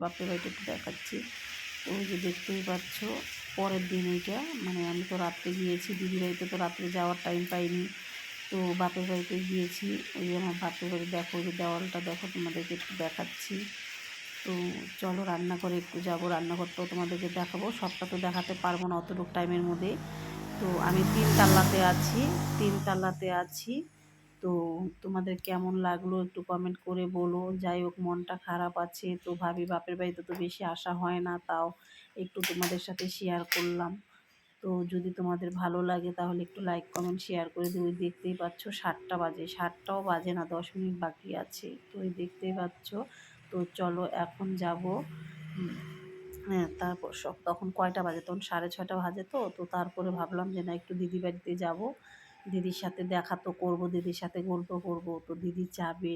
বাপের বাড়িটা একটু দেখাচ্ছি। তো ওই যে দেখতেই পাচ্ছ পরের দিন এইটা, মানে আমি তো রাত্রে গিয়েছি, দিদির বাড়িতে তো রাত্রে যাওয়ার টাইম পাইনি, তো বাপের বাড়িতে গিয়েছি। ওই যে আমার বাপের বাড়ি দেখো, ওই যে দেওয়ালটা দেখো, তোমাদেরকে একটু দেখাচ্ছি। তো চলো রান্না করে একটু যাবো, রান্নাঘরটাও তোমাদেরকে দেখাবো, সবটা তো দেখাতে পারবো না অতটুকু টাইমের মধ্যে। তো আমি তিনতলাতে আছি। তো তোমাদের কেমন লাগলো একটু কমেন্ট করে বলো। যাই হোক, মনটা খারাপ আছে, তো ভাবি বাপের বাড়িতে তো বেশি আসা হয় না, তাও একটু তোমাদের সাথে শেয়ার করলাম। তো যদি তোমাদের ভালো লাগে তাহলে একটু লাইক কমেন্ট শেয়ার করে দিও। ওই দেখতেই পাচ্ছ 7টা বাজে, 7টাও বাজে না, 10 মিনিট বাকি আছে। তো ওই দেখতেই পাচ্ছ। তো চলো এখন যাব। হ্যাঁ, তারপর তখন কয়টা বাজে, তখন 6:30 বাজে। তো তো তারপরে ভাবলাম যে না, একটু দিদি বাড়িতে যাব, দিদির সাথে দেখা তো করবো, দিদির সাথে গল্প করব। তো দিদি যাবে।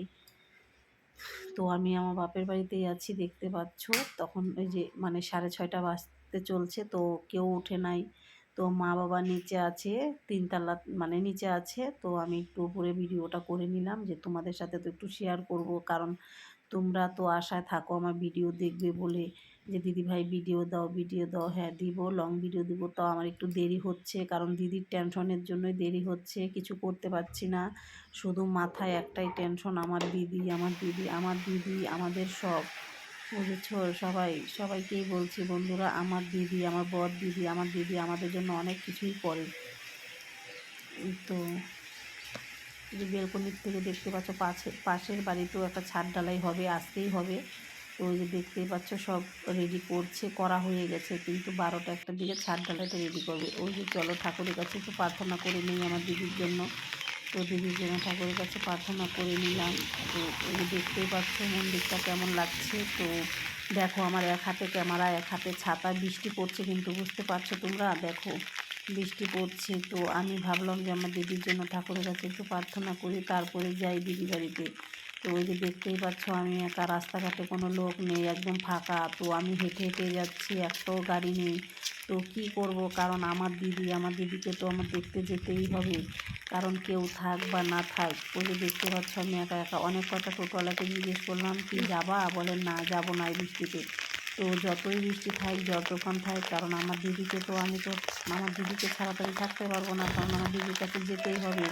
তো আমি আমার বাপের বাড়িতেই আছি, দেখতে পাচ্ছ। তখন ওই যে মানে 6:30 বাজতে চলছে, তো কেউ ওঠে নাই। তো মা বাবা নিচে আছে, 3তলা মানে নিচে আছে। তো আমি একটু উপরে ভিডিওটা করে নিলাম, যে তোমাদের সাথে তো একটু শেয়ার করব, কারণ তোমরা তো আশায় থাকো আমার ভিডিও দেখবে বলে, যে দিদিভাই ভিডিও দাও, ভিডিও দাও। হ্যাঁ দিব, লং ভিডিও দিব। তাও আমার একটু দেরি হচ্ছে, কারণ দিদির টেনশনের জন্যই দেরি হচ্ছে, কিছু করতে পারছি না। শুধু মাথায় একটাই টেনশন, আমার দিদি, আমার দিদি, আমার দিদি আমাদের সব, বুঝেছো? সবাইকেই বলছি বন্ধুরা, আমার দিদি, আমার বর দিদি, আমার দিদি আমাদের জন্য অনেক কিছুই করে। তো যে বেলকনির থেকে দেখতে পাচ্ছ, পাশের বাড়িতেও একটা ছাদ ঢালাই হবে, আসতেই হবে। তো ওই যে দেখতেই পাচ্ছ সব রেডি করছে, করা হয়ে গেছে, কিন্তু 12টা 1টার দিকে ছাদ ঢালাইটা রেডি করবে। ওই যে চলো ঠাকুরের কাছে একটু প্রার্থনা করে নিই আমার দিদির জন্য। তো দিদির জন্য ঠাকুরের কাছে প্রার্থনা করে নিলাম। তো ওই যে দেখতেই পাচ্ছ মন্দিরটা কেমন লাগছে। তো দেখো, আমার এক হাতে ক্যামেরা, এক হাতে ছাতা, বৃষ্টি পড়ছে কিন্তু, বুঝতে পারছো তোমরা? দেখো বৃষ্টি পড়ছে। তো আমি ভাবলাম যে আমার দিদির জন্য ঠাকুরের কাছে একটু প্রার্থনা করি, তারপরে যাই দিদি বাড়িতে। তো ওই যে দেখতেই পাচ্ছ আমি একা, রাস্তাঘাটে কোনো লোক নেই, একদম ফাঁকা। তো আমি হেঁটে হেঁটে যাচ্ছি, একটাও গাড়ি নেই। তো কি করব, কারণ আমার দিদি, আমার দিদিকে তো আমার দেখতে যেতেই হবে, কারণ কেউ থাক বা না থাক। ওই যে দেখতে পাচ্ছ আমি একা একা। অনেক কটা টোটোওয়ালাকে জিজ্ঞেস করলাম, কি যাবা? বলেন না, যাবো না এই বৃষ্টিতে। তো যতই বৃষ্টি থাক, যতক্ষণ থাক, কারণ আমার দিদিকে তো আমি তো আমার দিদিকে ছাড়া তো আমি থাকতে পারবো না, কারণ আমার দিদির কাছে যেতেই হবে,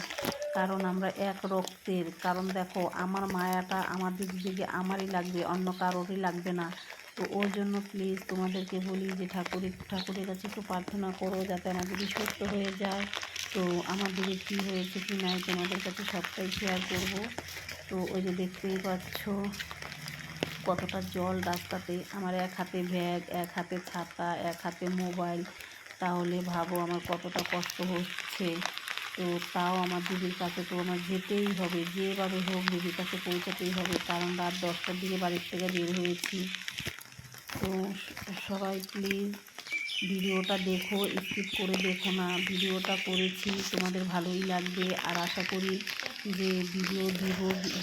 কারণ আমরা এক রক্তের। কারণ দেখো, আমার মায়াটা আমার দিদির দিকে আমারই লাগবে, অন্য কারোরই লাগবে না। তো ওর জন্য প্লিজ তোমাদেরকে বলি যে ঠাকুরের কাছে একটু প্রার্থনা করো, যাতে আমার দিদি সুস্থ হয়ে যায়। তো আমার দিদির কী হয়েছে কি নাই তোমাদের কাছে সবটাই শেয়ার করব। তো ওই যে দেখতেই পাচ্ছ কতটা জল রাস্তাতে, আমার এক হাতে ব্যাগ, এক হাতে ছাতা, এক হাতে মোবাইল, তাহলে ভাবো আমার কতটা কষ্ট হচ্ছে। তো তাও আমার দিদির কাছে তো আমার যেতেই হবে, যেভাবে হোক দিদির কাছে পৌঁছাতেই হবে, কারণ রাত 10টার দিকে বাড়ির থেকে বের হয়েছি। তো সবাই প্লিজ ভিডিওটা দেখো, স্কিপ করে দেখো না। ভিডিওটা করেছি, তোমাদের ভালোই লাগবে, আর আশা করি যে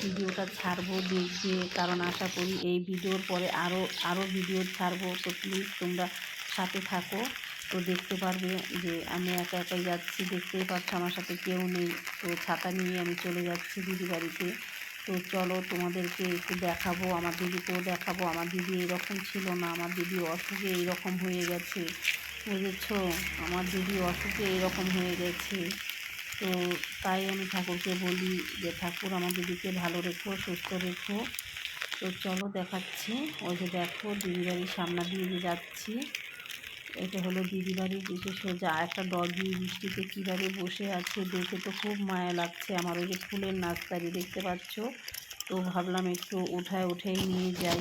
ভিডিওটা ছাড়বো, দেখবে, কারণ আশা করি এই ভিডিওর পরে আরও ভিডিও ছাড়বো। তো প্লিজ তোমরা সাথে থাকো। তো দেখতে পারবে যে আমি একা একাই যাচ্ছি, দেখতেই পাচ্ছ আমার সাথে কেউ নেই। তো ছাতা নিয়ে আমি চলে যাচ্ছি দিদি বাড়িতে। তো চলো তোমাদেরকে একটু দেখাবো, আমার দিদিকেও দেখাবো। আমার দিদি এরকম ছিল না, আমার দিদি অসুখে এইরকম হয়ে গেছে, বুঝেছো? আমার দিদি অসুখে এরকম হয়ে গেছে। তো তাই আমি ঠাকুরকে বলি যে ঠাকুর আমার দিদিকে ভালো রেখো, সুস্থ রেখো। তো চলো দেখাচ্ছি। ওই যে দেখো দিদি বাড়ির সামনে দিয়ে যে যাচ্ছি, এটা হলো দিদি বাড়ির দিকে সোজা। একটা ডগি বৃষ্টিতে কীভাবে বসে আছে, দেখে তো খুব মায়া লাগছে আমার। ওই যে ফুলের নার্সারি দেখতে পাচ্ছ। তো ভাবলাম একটু উঠাই নিয়ে যাই,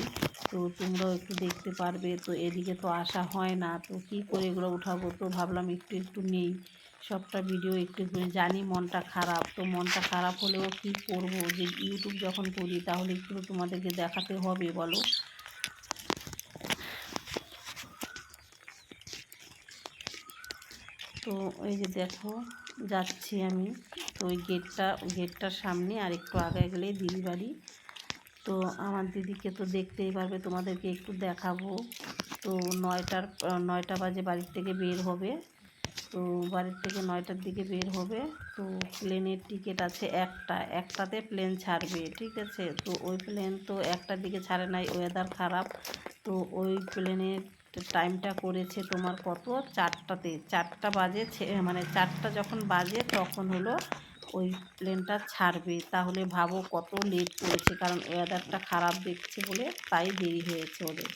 তো তোমরাও একটু দেখতে পারবে। তো এদিকে তো আসা হয় না, তো কী করে এগুলো উঠাবো, তো ভাবলাম একটু নেই সবটা ভিডিও একটু। জানি মনটা খারাপ, তো মনটা খারাপ হলেও কী করব, যে ইউটিউব যখন করি তাহলে একটু তোমাদেরকে দেখাতে হবে, বলো। তো এই যে দেখো যাচ্ছি আমি। তো ওই গেটটার সামনে আর একটু আগে গেলেই দিদি বাড়ি। তো আমার দিদিকে তো দেখতেই পারবে, তোমাদেরকে একটু দেখাবো। তো 9টা বাজে বাড়ির থেকে বের হবে। তো বাড়ির থেকে 9টার দিকে বের হবে। তো প্লেনের টিকিট আছে একটাতে প্লেন ছাড়বে, ঠিক আছে? তো ওই প্লেন তো 1টার দিকে ছাড়ে নাই, ওয়েদার খারাপ, তো ওই প্লেনের টাইমটা করেছে তোমার কত, 4টাতে, 4টা বাজে, মানে 4টা যখন বাজে তখন হলো ওই প্লেনটা ছাড়বে। তাহলে ভাবো কত লেট করেছে, কারণ ওয়েদারটা খারাপ দেখছে বলে তাই দেরি হয়েছে ওদের।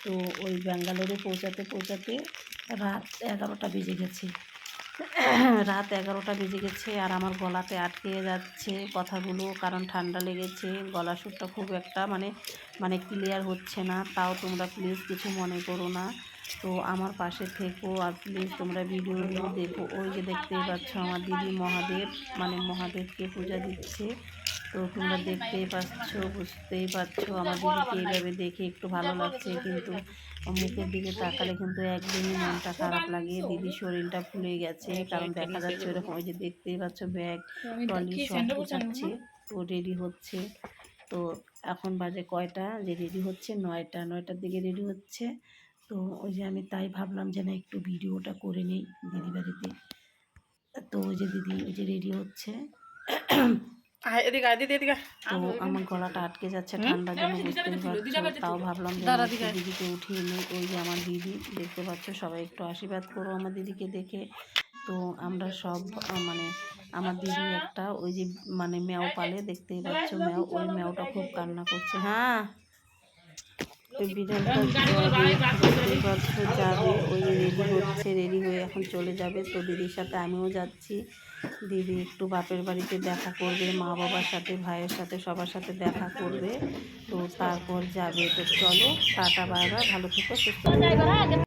তো ওই ব্যাঙ্গালোরে পৌঁছাতে পৌঁছাতে রাত 11টা বেজে গেছে। রাত 11টা বেজে গেছে আর আমার গলাতে আটকে যাচ্ছে কথাগুলো, কারণ ঠান্ডা লেগেছে, গলা সুরটা খুব একটা মানে ক্লিয়ার হচ্ছে না। তাও তোমরা প্লিজ কিছু মনে করো না। তো আমার পাশে থেকো আর প্লিজ তোমরা ভিডিওগুলো দেখো। ওই যে দেখতেই পাচ্ছ আমার দিদি মহাদেব, মানে মহাদেবকে পূজা দিচ্ছে। তো তোমরা দেখতেই পাচ্ছ, বুঝতেই পারছো আমার দিদিকে এইভাবে দেখে একটু ভালো লাগছে, কিন্তু মুখের দিকে তাকালে কিন্তু একদমই মনটা খারাপ লাগে। দিদির শরীরটা ফুলে গেছে, কারণ দেখা যাচ্ছে এরকম। ওই যে দেখতেই পাচ্ছ ব্যাগ ট্রলি সব গুছাচ্ছে, তো রেডি হচ্ছে। তো এখন বাজে কয়টা, যে রেডি হচ্ছে 9টা, 9টার দিকে রেডি হচ্ছে। তো ওই যে আমি তাই ভাবলাম যে না একটু ভিডিওটা করে নিই দিদি বাড়িতে। তো ওই যে দিদি ওই যে রেডি হচ্ছে। তো আমার গলাটা আটকে যাচ্ছে ঠান্ডার জন্য, বুঝতেই পারছো। তাও ভাবলাম যে একটু দিদিকে উঠিয়ে নিই। ওই যে আমার দিদি দেখতে পাচ্ছ, সবাই একটু আশীর্বাদ করো আমার দিদিকে দেখে। তো আমরা সব মানে আমার দিদি একটা ওই যে মানে ম্যাও পালে, দেখতেই পাচ্ছ ম্যাও, ওই ম্যাওটা খুব কান্না করছে। হ্যাঁ, ওই বিড়ালটা যাবে, দেখতেই পাচ্ছ যাবে, ওই যে রেডি হচ্ছে, রেডি হয়ে এখন চলে যাবে। তো দিদির সাথে আমিও যাচ্ছি। দিদি একটু বাপের বাড়িতে দেখা করবে, মা বাবার সাথে, ভাইয়ের সাথে, সবার সাথে দেখা করবে। তো তারপর যাবে। তো চলো, টাটা, বাই বাই, ভালো থেকো, সুস্থ থেকো।